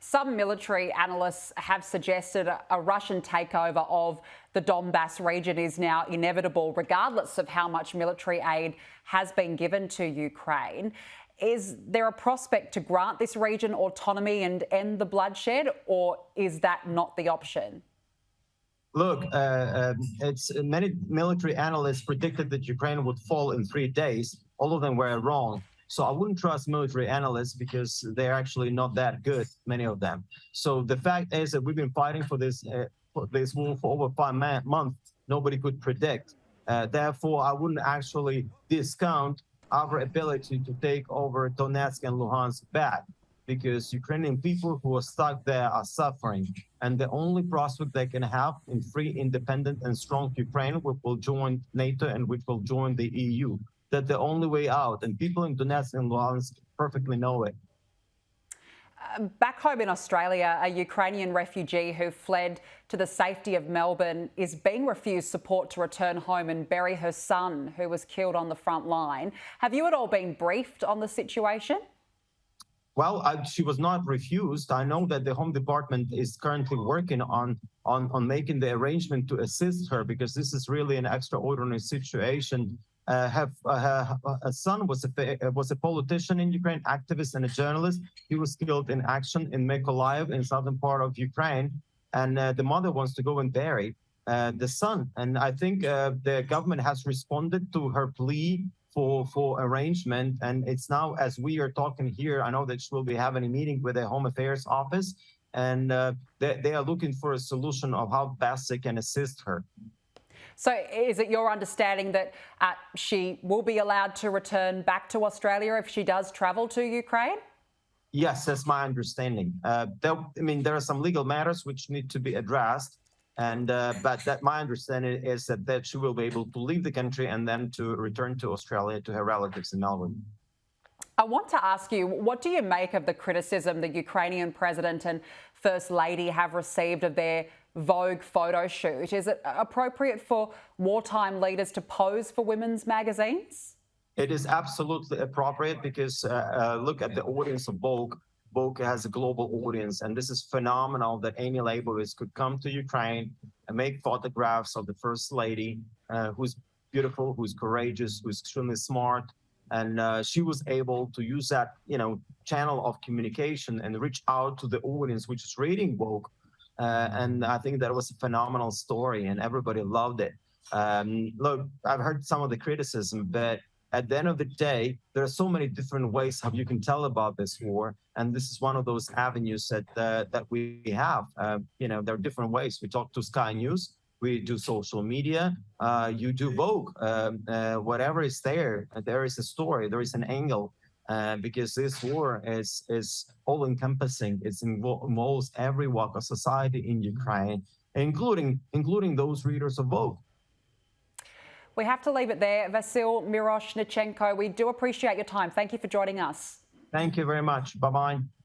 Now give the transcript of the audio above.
Some military analysts have suggested a Russian takeover of the Donbass region is now inevitable, regardless of how much military aid has been given to Ukraine. Is there a prospect to grant this region autonomy and end the bloodshed, or is that not the option? Look, it's many military analysts predicted that Ukraine would fall in 3 days. All of them were wrong. So I wouldn't trust military analysts because they're actually not that good, many of them. So the fact is that we've been fighting for this war for over 5 months. Nobody could predict. Therefore, I wouldn't actually discount our ability to take over Donetsk and Luhansk back, because Ukrainian people who are stuck there are suffering. And the only prospect they can have in free, independent, and strong Ukraine, which will join NATO and which will join the EU, that's the only way out. And people in Donetsk and Luhansk perfectly know it. Back home in Australia, a Ukrainian refugee who fled to the safety of Melbourne is being refused support to return home and bury her son, who was killed on the front line. Have you at all been briefed on the situation? Well, she was not refused. I know that the Home Department is currently working on making the arrangement to assist her, because this is really an extraordinary situation. A son was a politician in Ukraine, activist and a journalist. He was killed in action in Mykolaiv, in southern part of Ukraine, and the mother wants to go and bury the son. And I think the government has responded to her plea for arrangement, and it's now, as we are talking here, I know that she will be having a meeting with the Home Affairs Office, and they are looking for a solution of how best they can assist her. So is it your understanding that she will be allowed to return back to Australia if she does travel to Ukraine? Yes, that's my understanding. There are some legal matters which need to be addressed, and but that my understanding is that she will be able to leave the country and then to return to Australia to her relatives in Melbourne. I want to ask you, what do you make of the criticism the Ukrainian president and First Lady have received of their Vogue photo shoot? Is it appropriate for wartime leaders to pose for women's magazines? It is absolutely appropriate, because look at the audience of Vogue. Vogue has a global audience, and this is phenomenal that Amy Leibovitz could come to Ukraine and make photographs of the First Lady, who's beautiful, who's courageous, who's extremely smart. And she was able to use that, channel of communication and reach out to the audience which is reading Vogue. And I think that was a phenomenal story, and everybody loved it. Look, I've heard some of the criticism, but at the end of the day, there are so many different ways how you can tell about this war, and this is one of those avenues that we have. There are different ways. We talk to Sky News, we do social media, you do Vogue. Whatever is there is a story, there is an angle. Because this war is all-encompassing. It involves every walk of society in Ukraine, including those readers of Vogue. We have to leave it there. Vasyl Myroshnychenko, we do appreciate your time. Thank you for joining us. Thank you very much. Bye-bye.